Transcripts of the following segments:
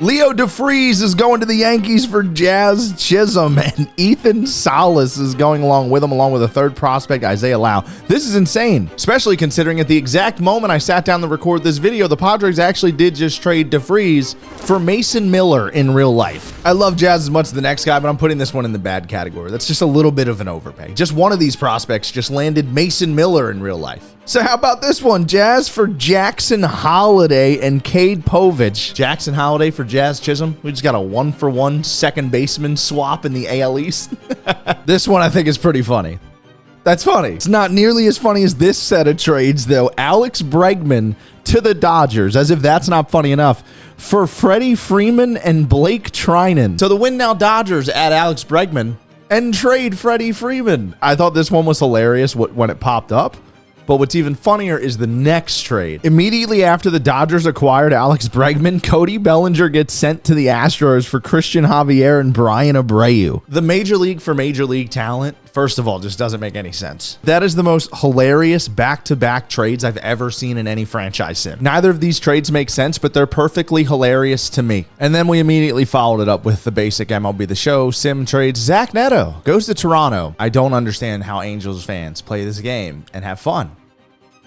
Leo DeFreeze is going to the Yankees for Jazz Chisholm, and Ethan Salas is going along with him, along with a third prospect, Isaiah Lau. This is insane, especially considering at the exact moment I sat down to record this video, the Padres actually did just trade DeFreeze for Mason Miller in real life. I love Jazz as much as the next guy, but I'm putting this one in the bad category. That's just a little bit of an overpay. Just one of these prospects just landed Mason Miller in real life. So how about this one? Jazz for Jackson Holiday and Cade Povich. Jackson Holiday for Jazz Chisholm. We just got a 1-for-1 second baseman swap in the AL East. This one I think is pretty funny. That's funny. It's not nearly as funny as this set of trades, though. Alex Bregman to the Dodgers, as if that's not funny enough, for Freddie Freeman and Blake Trinan. So the win now Dodgers add Alex Bregman and trade Freddie Freeman. I thought this one was hilarious when it popped up. But what's even funnier is the next trade. Immediately after the Dodgers acquired Alex Bregman, Cody Bellinger gets sent to the Astros for Christian Javier and Brian Abreu. The major league for major league talent, first of all, just doesn't make any sense. That is the most hilarious back-to-back trades I've ever seen in any franchise sim. Neither of these trades make sense, but they're perfectly hilarious to me. And then we immediately followed it up with the basic MLB The Show sim trades. Zach Neto goes to Toronto. I don't understand how Angels fans play this game and have fun.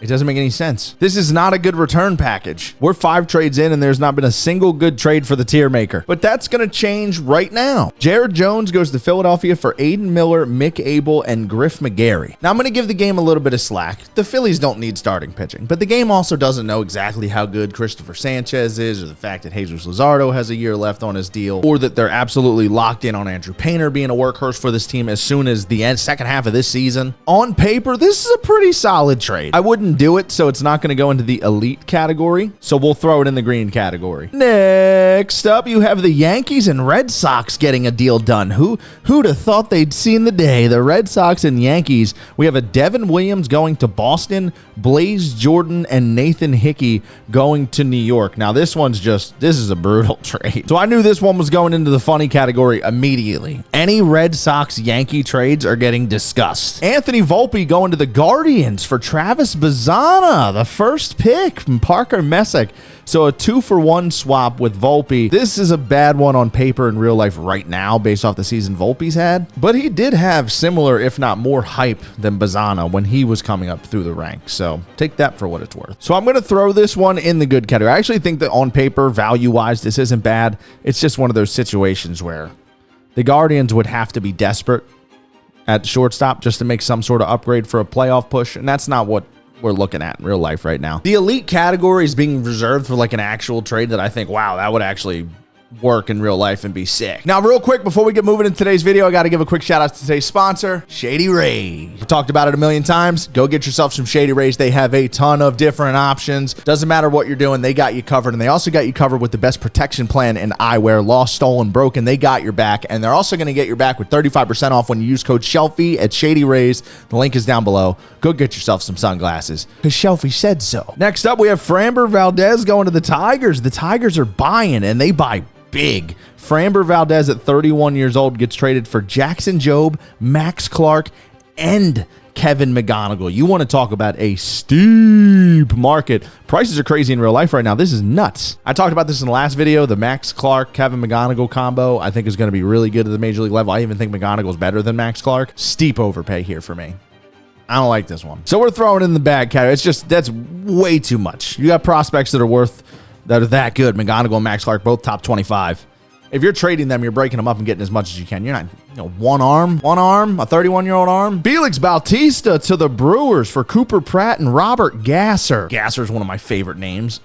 It doesn't make any sense. This is not a good return package. We're 5 trades in and there's not been a single good trade for the tier maker. But that's going to change right now. Jared Jones goes to Philadelphia for Aiden Miller, Mick Abel, and Griff McGarry. Now I'm going to give the game a little bit of slack. The Phillies don't need starting pitching, but the game also doesn't know exactly how good Christopher Sanchez is, or the fact that Jesus Luzardo has a year left on his deal, or that they're absolutely locked in on Andrew Painter being a workhorse for this team as soon as the second half of this season. On paper, this is a pretty solid trade. I wouldn't do it, so it's not going to go into the elite category, so we'll throw it in the green category. Next up, you have the Yankees and Red Sox getting a deal done. Who'd have thought they'd seen the day? The Red Sox and Yankees. We have a Devin Williams going to Boston, Blaze Jordan and Nathan Hickey going to New York. Now this is a brutal trade. So I knew this one was going into the funny category immediately. Any Red Sox Yankee trades are getting discussed. Anthony Volpe going to the Guardians for Travis Bazzana, the first pick from Parker Messick. So a 2-for-1 swap with Volpe. This is a bad one on paper in real life right now based off the season Volpe's had, but he did have similar, if not more hype than Bazzana when he was coming up through the ranks. So take that for what it's worth. So I'm going to throw this one in the good category. I actually think that on paper, value-wise, this isn't bad. It's just one of those situations where the Guardians would have to be desperate at shortstop just to make some sort of upgrade for a playoff push, and that's not what we're looking at in real life right now. The elite category is being reserved for like an actual trade that I think, wow, that would actually work in real life and be sick. Now, real quick, before we get moving in today's video, I got to give a quick shout out to today's sponsor, Shady Rays. We've talked about it a million times. Go get yourself some Shady Rays. They have a ton of different options. Doesn't matter what you're doing, they got you covered. And they also got you covered with the best protection plan in eyewear. Lost, stolen, broken, they got your back. And they're also going to get your back with 35% off when you use code SHELFY at Shady Rays. The link is down below. Go get yourself some sunglasses because Shelfie said so. Next up, we have Framber Valdez going to the Tigers. The Tigers are buying, and they buy big. Framber Valdez at 31 years old gets traded for Jackson Jobe, Max Clark, and Kevin McGonigal. You want to talk about a steep market. Prices are crazy in real life right now. This is nuts. I talked about this in the last video. The Max Clark, Kevin McGonigal combo I think is going to be really good at the major league level. I even think McGonigal is better than Max Clark. Steep overpay here for me. I don't like this one. So we're throwing in the bad category. It's just, that's way too much. You got prospects that are that good. McGonigal and Max Clark, both top 25. If you're trading them, you're breaking them up and getting as much as you can. You're not, one arm, a 31-year-old arm. Felix Bautista to the Brewers for Cooper Pratt and Robert Gasser. Gasser is one of my favorite names.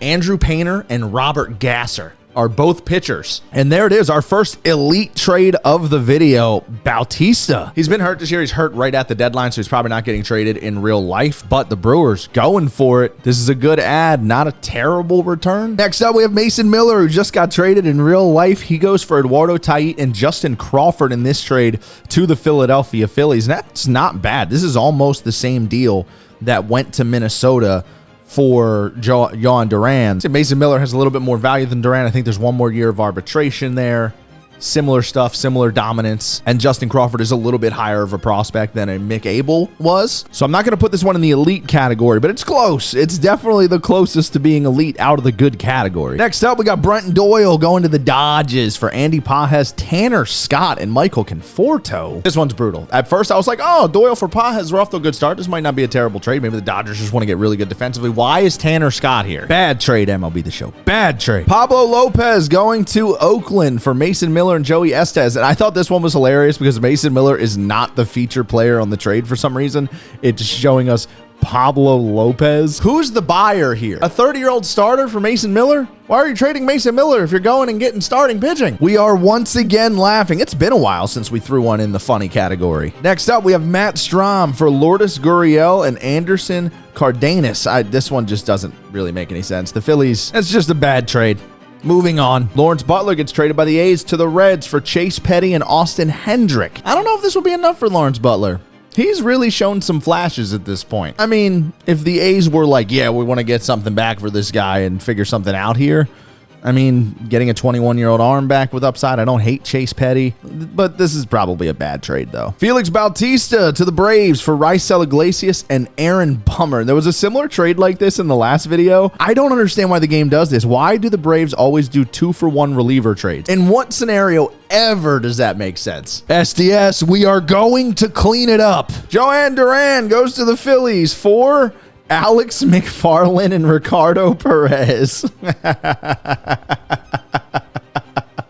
Andrew Painter and Robert Gasser are both pitchers. And there it is, our first elite trade of the video, Bautista. He's been hurt this year. He's hurt right at the deadline, so he's probably not getting traded in real life, but the Brewers going for it. This is a good ad, not a terrible return. Next up, we have Mason Miller, who just got traded in real life. He goes for Eduardo Tait and Justin Crawford in this trade to the Philadelphia Phillies. And that's not bad. This is almost the same deal that went to Minnesota for John Duran. Mason Miller has a little bit more value than Duran. I think there's one more year of arbitration there. Similar stuff, similar dominance, and Justin Crawford is a little bit higher of a prospect than a Mick Abel was. So I'm not going to put this one in the elite category, but it's close. It's definitely the closest to being elite out of the good category. Next up, we got Brent Doyle going to the Dodgers for Andy Pages, Tanner Scott, and Michael Conforto. This one's brutal. At first, I was like, oh, Doyle for Pages, we're off to a good start. This might not be a terrible trade. Maybe the Dodgers just want to get really good defensively. Why is Tanner Scott here? Bad trade, MLB The Show. Bad trade. Pablo Lopez going to Oakland for Mason Miller and Joey Estes. And I thought this one was hilarious because Mason Miller is not the feature player on the trade for some reason. It's showing us Pablo Lopez. Who's the buyer here? A 30-year-old starter for Mason Miller? Why are you trading Mason Miller if you're going and getting starting pitching? We are once again laughing. It's been a while since we threw one in the funny category. Next up, we have Matt Strom for Lourdes Gurriel and Anderson Cardenas. This one just doesn't really make any sense. The Phillies, it's just a bad trade. Moving on, Lawrence Butler gets traded by the A's to the Reds for Chase Petty and Austin Hendrick. I don't know if this will be enough for Lawrence Butler. He's really shown some flashes at this point. I mean, if the A's were like, yeah, we want to get something back for this guy and figure something out here, I mean, getting a 21-year-old arm back with upside, I don't hate Chase Petty, but this is probably a bad trade, though. Felix Bautista to the Braves for Raisel Iglesias and Aaron Bummer. There was a similar trade like this in the last video. I don't understand why the game does this. Why do the Braves always do 2-for-1 reliever trades? In what scenario ever does that make sense? SDS, we are going to clean it up. Joanne Duran goes to the Phillies for Alex McFarland and Ricardo Perez.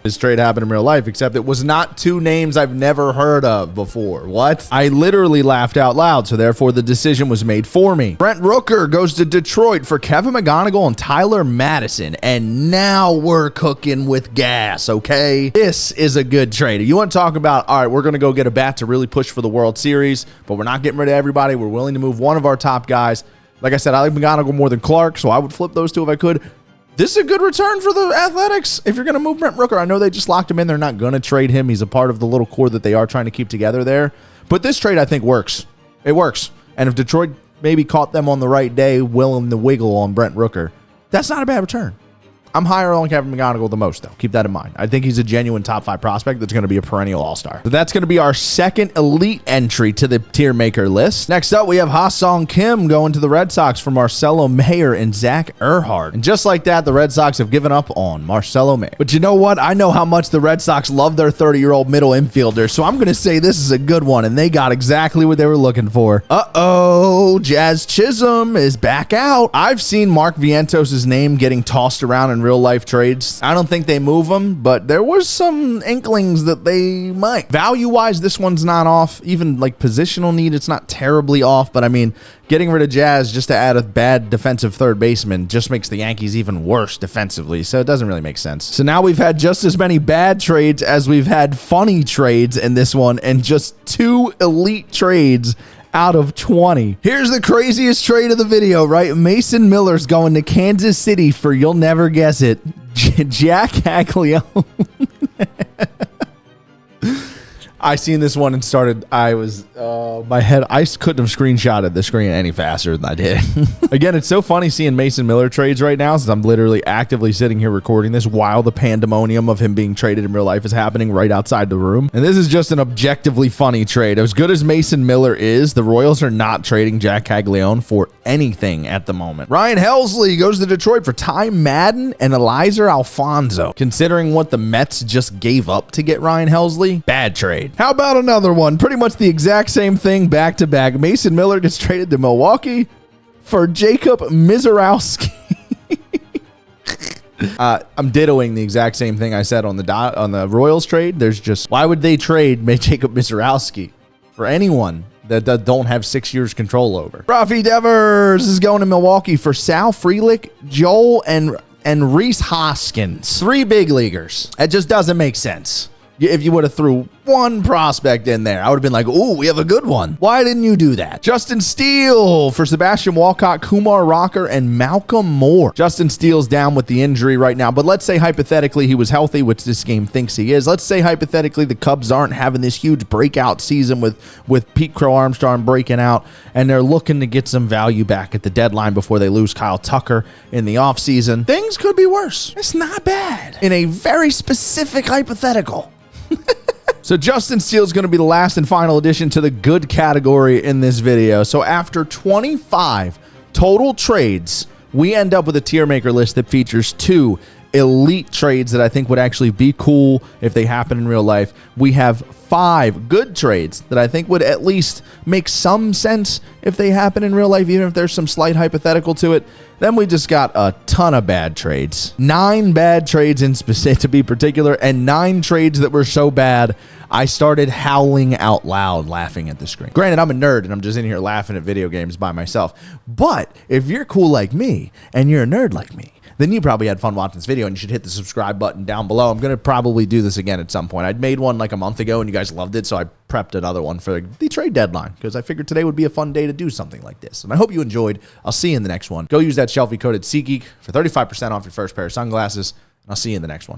This trade happened in real life, except it was not two names I've never heard of before. What? I literally laughed out loud, so therefore the decision was made for me. Brent Rooker goes to Detroit for Kevin McGonigal and Tyler Madison, and now we're cooking with gas, okay? This is a good trade. You want to talk about, all right, we're going to go get a bat to really push for the World Series, but we're not getting rid of everybody. We're willing to move one of our top guys. Like I said, I like McGonigal more than Clark, so I would flip those two if I could. This is a good return for the Athletics if you're going to move Brent Rooker. I know they just locked him in. They're not going to trade him. He's a part of the little core that they are trying to keep together there. But this trade, I think, works. It works. And if Detroit maybe caught them on the right day, willing to wiggle on Brent Rooker, that's not a bad return. I'm higher on Kevin McGonigal the most, though. Keep that in mind. I think he's a genuine top 5 prospect that's going to be a perennial all-star. So that's going to be our second elite entry to the tier maker list. Next up, we have Ha-Sung Kim going to the Red Sox for Marcelo Mayer and Zach Earhart. And just like that, the Red Sox have given up on Marcelo Mayer. But you know what? I know how much the Red Sox love their 30-year-old middle infielder, so I'm going to say this is a good one, and they got exactly what they were looking for. Uh-oh, Jazz Chisholm is back out. I've seen Mark Vientos' name getting tossed around in real life trades. I don't think they move him, but there was some inklings that they might. Value-wise, this one's not off. Even like positional need, it's not terribly off, but I mean, getting rid of Jazz just to add a bad defensive third baseman just makes the Yankees even worse defensively, so it doesn't really make sense. So now we've had just as many bad trades as we've had funny trades in this one, and just 2 elite trades out of 20. Here's the craziest trade of the video, right? Mason Miller's going to Kansas City for, you'll never guess it, Jack Caglione. I seen this one and started, my head, I couldn't have screenshotted the screen any faster than I did. Again, it's so funny seeing Mason Miller trades right now, since I'm literally actively sitting here recording this while the pandemonium of him being traded in real life is happening right outside the room. And this is just an objectively funny trade. As good as Mason Miller is, the Royals are not trading Jack Caglione for anything at the moment. Ryan Helsley goes to Detroit for Ty Madden and Elizer Alfonso. Considering what the Mets just gave up to get Ryan Helsley, bad trade. How about another one? Pretty much the exact same thing back to back. Mason Miller gets traded to Milwaukee for Jacob Mizorowski. I'm dittoing the exact same thing I said on the Royals trade. There's just, why would they trade Jacob Mizorowski for anyone that don't have 6 years control over? Rafi Devers is going to Milwaukee for Sal Frelick, Joel, and Reese Hoskins. 3 big leaguers. It just doesn't make sense. If you would have threw one prospect in there, I would have been like, ooh, we have a good one. Why didn't you do that? Justin Steele for Sebastian Walcott, Kumar Rocker, and Malcolm Moore. Justin Steele's down with the injury right now, but let's say hypothetically he was healthy, which this game thinks he is. Let's say hypothetically the Cubs aren't having this huge breakout season with Pete Crow Armstrong breaking out, and they're looking to get some value back at the deadline before they lose Kyle Tucker in the offseason. Things could be worse. It's not bad in a very specific hypothetical. So Justin Steele is going to be the last and final addition to the good category in this video. So after 25 total trades, we end up with a tier maker list that features 2 elite trades that I think would actually be cool if they happen in real life. We have 5 good trades that I think would at least make some sense if they happen in real life, even if there's some slight hypothetical to it. Then we just got a ton of bad trades. 9 bad trades in specific, to be particular, and 9 trades that were so bad I started howling out loud laughing at the screen. Granted, I'm a nerd and I'm just in here laughing at video games by myself. But if you're cool like me and you're a nerd like me, then you probably had fun watching this video, and you should hit the subscribe button down below. I'm going to probably do this again at some point. I'd made one like a month ago, and you guys loved it, so I prepped another one for the trade deadline because I figured today would be a fun day to do something like this. And I hope you enjoyed. I'll see you in the next one. Go use that Shelfy code at SeatGeek for 35% off your first pair of sunglasses, and I'll see you in the next one.